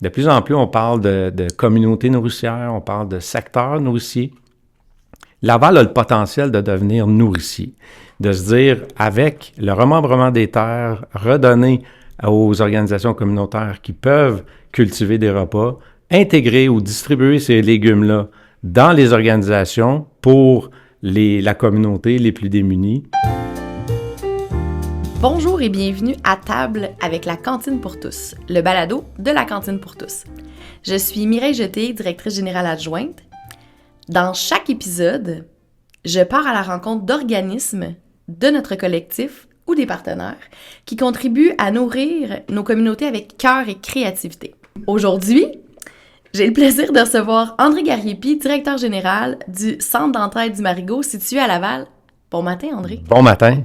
De plus en plus, on parle de communautés nourricières, on parle de secteurs nourriciers. Laval a le potentiel de devenir nourricier, de se dire, avec le remembrement des terres, redonner aux organisations communautaires qui peuvent cultiver des repas, intégrer ou distribuer ces légumes-là dans les organisations pour la communauté les plus démunis. Bonjour et bienvenue à table avec la Cantine pour tous, le balado de la Cantine pour tous. Je suis Mireille Jeté, directrice générale adjointe. Dans chaque épisode, je pars à la rencontre d'organismes de notre collectif ou des partenaires qui contribuent à nourrir nos communautés avec cœur et créativité. Aujourd'hui, j'ai le plaisir de recevoir André Gariepi, directeur général du Centre d'entraide du Marigot situé à Laval. Bon matin, André. Bon matin.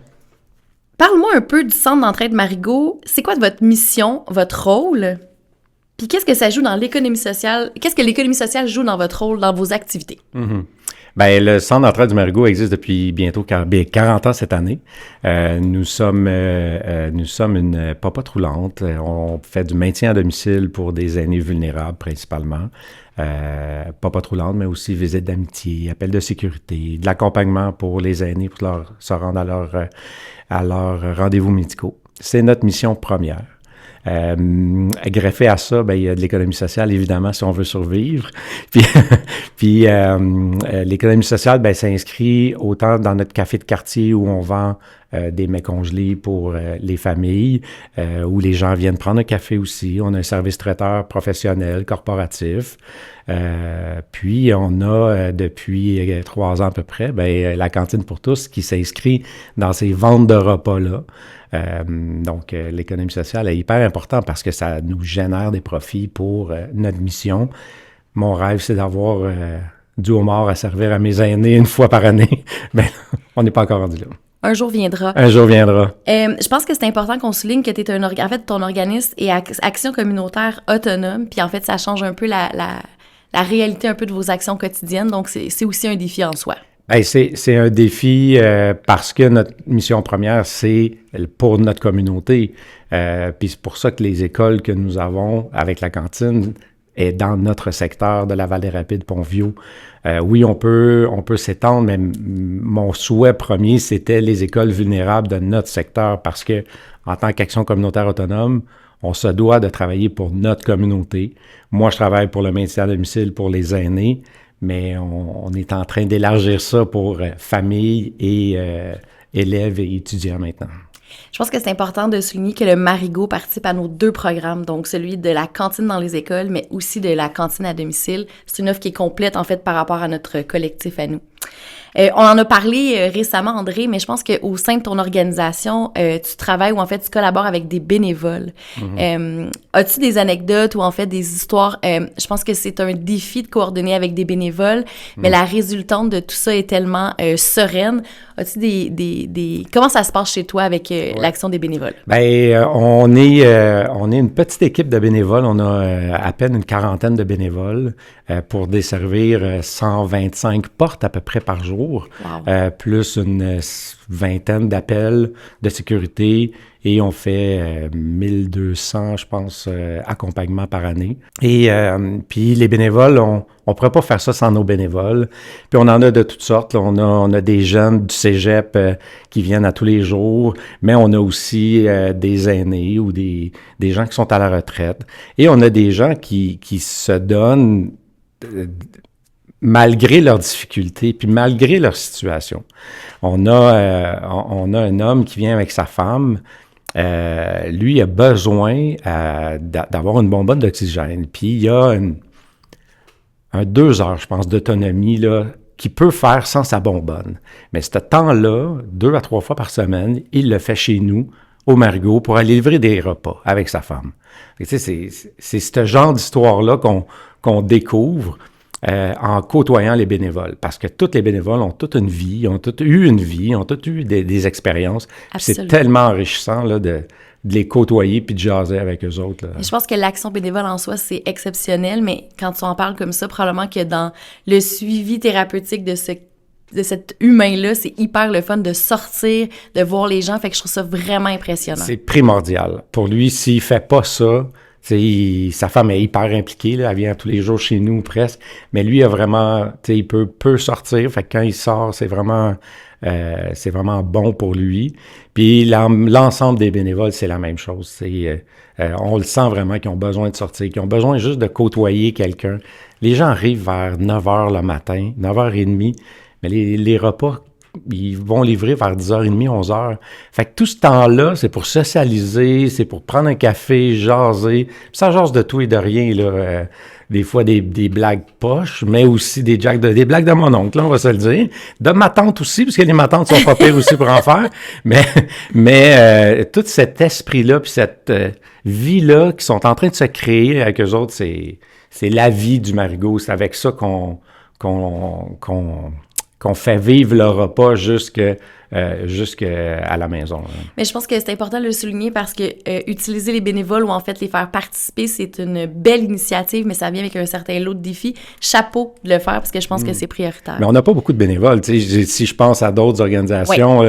Parle-moi un peu du Centre d'entraide Marigot. C'est quoi votre mission, votre rôle? Puis qu'est-ce que ça joue dans l'économie sociale? Qu'est-ce que l'économie sociale joue dans votre rôle, dans vos activités? Mm-hmm. Bien, le Centre d'entraide du Marigot existe depuis bientôt 40 ans cette année. Nous sommes une popote roulante. On fait du maintien à domicile pour des aînés vulnérables principalement. Popote roulante, mais aussi visite d'amitié, appel de sécurité, de l'accompagnement pour les aînés pour se rendre à leurs rendez-vous médicaux. C'est notre mission première. Greffé à ça, ben, il y a de l'économie sociale, évidemment, si on veut survivre. Puis l'économie sociale, ben, s'inscrit autant dans notre café de quartier où on vend des mets congelés pour les familles, où les gens viennent prendre un café aussi. On a un service traiteur professionnel, corporatif. Puis on a, depuis 3 ans à peu près, ben, la Cantine pour tous qui s'inscrit dans ces ventes de repas-là. Donc, l'économie sociale est hyper importante parce que ça nous génère des profits pour notre mission. Mon rêve, c'est d'avoir du homard à servir à mes aînés une fois par année. Ben, on n'est pas encore rendu là. Un jour viendra. Un jour viendra. Je pense que c'est important qu'on souligne que en fait, ton organisme est action communautaire autonome, puis en fait, ça change un peu la réalité un peu de vos actions quotidiennes, donc c'est aussi un défi en soi. Bien, c'est un défi parce que notre mission première, c'est pour notre communauté. Puis c'est pour ça que les écoles que nous avons avec la cantine est dans notre secteur de la Vallée-Rapide, Pont-Vieux. Oui, on peut s'étendre, mais mon souhait premier, c'était les écoles vulnérables de notre secteur parce que en tant qu'action communautaire autonome, on se doit de travailler pour notre communauté. Moi, je travaille pour le maintien à domicile pour les aînés, mais on est en train d'élargir ça pour familles et élèves et étudiants maintenant. Je pense que c'est important de souligner que le Marigot participe à nos 2 programmes, donc celui de la cantine dans les écoles, mais aussi de la cantine à domicile. C'est une offre qui est complète, en fait, par rapport à notre collectif à nous. On en a parlé récemment, André, mais je pense qu'au sein de ton organisation, tu travailles ou en fait tu collabores avec des bénévoles. Mm-hmm. As-tu des anecdotes ou en fait des histoires? Je pense que c'est un défi de coordonner avec des bénévoles, mais la résultante de tout ça est tellement sereine. As-tu comment ça se passe chez toi avec l'action des bénévoles? Bien, on est une petite équipe de bénévoles. On a à peine une 40aine de bénévoles pour desservir 125 portes à peu près par jour. Wow. Plus une 20aine d'appels de sécurité et on fait 1200, je pense, accompagnements par année. Et puis les bénévoles, on pourrait pas faire ça sans nos bénévoles. Puis on en a de toutes sortes. Là. On a des jeunes du cégep qui viennent à tous les jours, mais on a aussi des aînés ou des gens qui sont à la retraite. Et on a des gens qui se donnent malgré leurs difficultés, puis malgré leur situation. On a un homme qui vient avec sa femme. Lui a besoin d'avoir une bonbonne d'oxygène. Puis il y a un 2 heures, je pense, d'autonomie là qu'il peut faire sans sa bonbonne. Mais ce temps-là, 2 à 3 fois par semaine, il le fait chez nous, au Marigot, pour aller livrer des repas avec sa femme. Et, tu sais, c'est ce genre d'histoire-là qu'on découvre en côtoyant les bénévoles. Parce que tous les bénévoles ont toute une vie, ont tous eu une vie, ont tous eu des expériences. C'est tellement enrichissant là, de les côtoyer puis de jaser avec eux autres. Là. Je pense que l'action bénévole en soi, c'est exceptionnel, mais quand tu en parles comme ça, probablement que dans le suivi thérapeutique de cet humain-là, c'est hyper le fun de sortir, de voir les gens. Fait que je trouve ça vraiment impressionnant. C'est primordial. Pour lui, s'il fait pas ça, Sa femme est hyper impliquée, là, elle vient tous les jours chez nous presque, mais lui a vraiment, il peut sortir, fait que quand il sort, c'est vraiment bon pour lui. Puis l'ensemble des bénévoles, c'est la même chose. On le sent vraiment qu'ils ont besoin de sortir, qu'ils ont besoin juste de côtoyer quelqu'un. Les gens arrivent vers 9h le matin, 9h30, mais les repas, ils vont livrer vers 10h30, 11h. Fait que tout ce temps-là, c'est pour socialiser, c'est pour prendre un café, jaser. Puis ça jase de tout et de rien, là. Des fois, des blagues poches, mais aussi des blagues de mon oncle, là, on va se le dire. De ma tante aussi, parce que les ma tantes sont pas pires aussi pour en faire. Mais tout cet esprit-là, puis cette vie-là qui sont en train de se créer avec eux autres, c'est la vie du Marigot. C'est avec ça qu'on fait vivre le repas jusqu'à la maison. Mais je pense que c'est important de le souligner parce que utiliser les bénévoles ou en fait les faire participer, c'est une belle initiative, mais ça vient avec un certain lot de défis. Chapeau de le faire parce que je pense que c'est prioritaire. Mais on n'a pas beaucoup de bénévoles. Si je pense à d'autres organisations,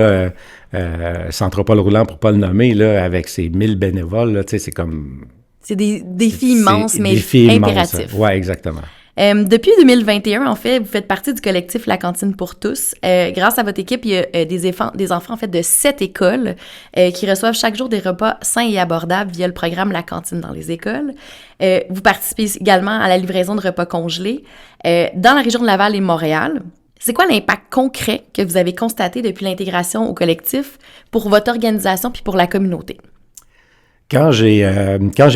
Centropole Roulant, pour ne pas le nommer, là, avec ses 1000 bénévoles, là, c'est comme... C'est des défis immenses, mais impératifs. Oui, exactement. Depuis 2021, en fait, vous faites partie du collectif La Cantine pour tous. Grâce à votre équipe, il y a des enfants en fait de 7 écoles qui reçoivent chaque jour des repas sains et abordables via le programme La Cantine dans les écoles. Vous participez également à la livraison de repas congelés dans la région de Laval et Montréal. C'est quoi l'impact concret que vous avez constaté depuis l'intégration au collectif pour votre organisation puis pour la communauté? Quand j'ai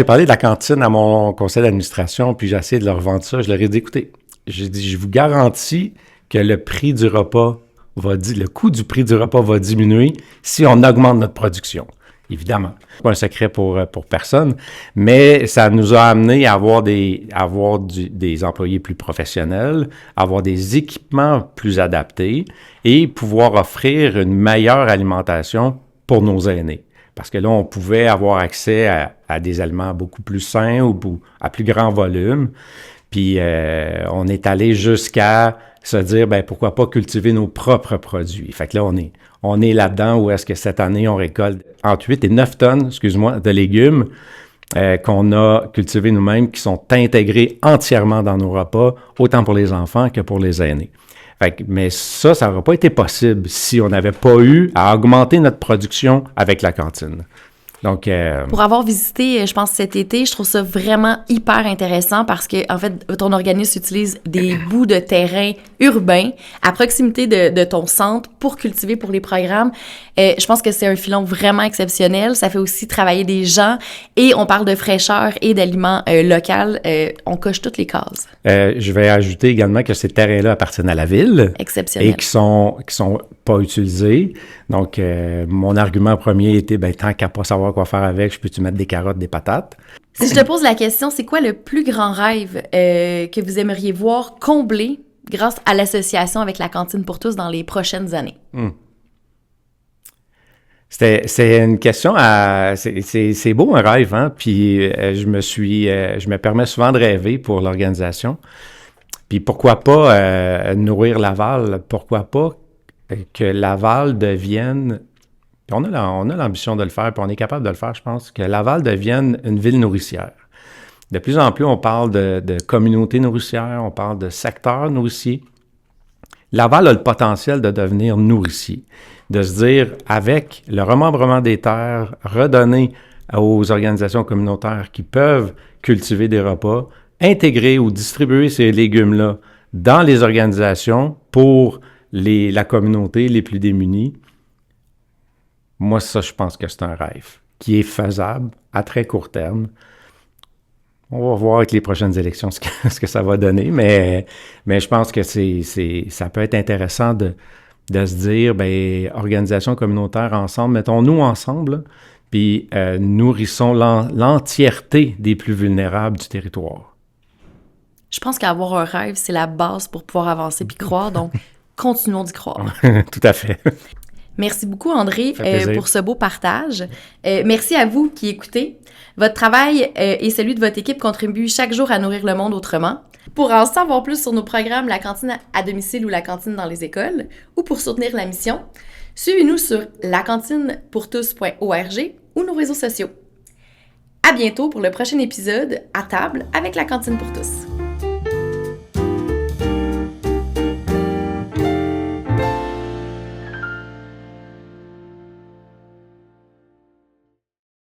parlé de la cantine à mon conseil d'administration, puis j'ai essayé de leur vendre ça, je leur ai dit, écoutez, j'ai dit, je vous garantis que le prix du repas le coût du prix du repas va diminuer si on augmente notre production. Évidemment, c'est pas un secret pour personne, mais ça nous a amené à avoir des employés plus professionnels, avoir des équipements plus adaptés et pouvoir offrir une meilleure alimentation pour nos aînés. Parce que là, on pouvait avoir accès à des aliments beaucoup plus sains ou à plus grand volume. Puis, on est allé jusqu'à se dire, pourquoi pas cultiver nos propres produits. Fait que là, on est là-dedans où est-ce que cette année, on récolte entre 8 et 9 tonnes, de légumes qu'on a cultivés nous-mêmes, qui sont intégrés entièrement dans nos repas, autant pour les enfants que pour les aînés. Mais ça n'aurait pas été possible si on n'avait pas eu à augmenter notre production avec la cantine. Donc, pour avoir visité, je pense, cet été, je trouve ça vraiment hyper intéressant parce que, en fait, ton organisme utilise des bouts de terrain urbains à proximité de ton centre pour cultiver pour les programmes. Je pense que c'est un filon vraiment exceptionnel. Ça fait aussi travailler des gens et on parle de fraîcheur et d'aliments locaux. On coche toutes les cases. Je vais ajouter également que ces terrains-là appartiennent à la ville. Exceptionnel. Et qui sont pas utilisés. Donc, mon argument premier était, tant qu'à pas savoir quoi faire avec, je peux-tu mettre des carottes, des patates? Si je te pose la question, c'est quoi le plus grand rêve que vous aimeriez voir comblé grâce à l'association avec la Cantine pour tous dans les prochaines années? C'est une question c'est beau un rêve, hein? Puis je me permets souvent de rêver pour l'organisation. Puis pourquoi pas nourrir Laval? Pourquoi pas que Laval devienne... On a l'ambition de le faire, puis on est capable de le faire, je pense, que Laval devienne une ville nourricière. De plus en plus, on parle de communauté nourricière, on parle de secteur nourricier. Laval a le potentiel de devenir nourricier, de se dire, avec le remembrement des terres, redonner aux organisations communautaires qui peuvent cultiver des repas, intégrer ou distribuer ces légumes-là dans les organisations pour la communauté, les plus démunis. Moi, ça, je pense que c'est un rêve qui est faisable à très court terme. On va voir avec les prochaines élections ce que ça va donner, mais je pense que ça peut être intéressant de se dire, organisation communautaire ensemble, mettons-nous ensemble, puis nourrissons l'entièreté des plus vulnérables du territoire. Je pense qu'avoir un rêve, c'est la base pour pouvoir avancer puis croire, donc continuons d'y croire. Tout à fait. Merci beaucoup, André, pour ce beau partage. Merci à vous qui écoutez. Votre travail et celui de votre équipe contribuent chaque jour à nourrir le monde autrement. Pour en savoir plus sur nos programmes La Cantine à domicile ou La Cantine dans les écoles, ou pour soutenir la mission, suivez-nous sur lacantinepourtous.org ou nos réseaux sociaux. À bientôt pour le prochain épisode à table avec la cantine pour tous.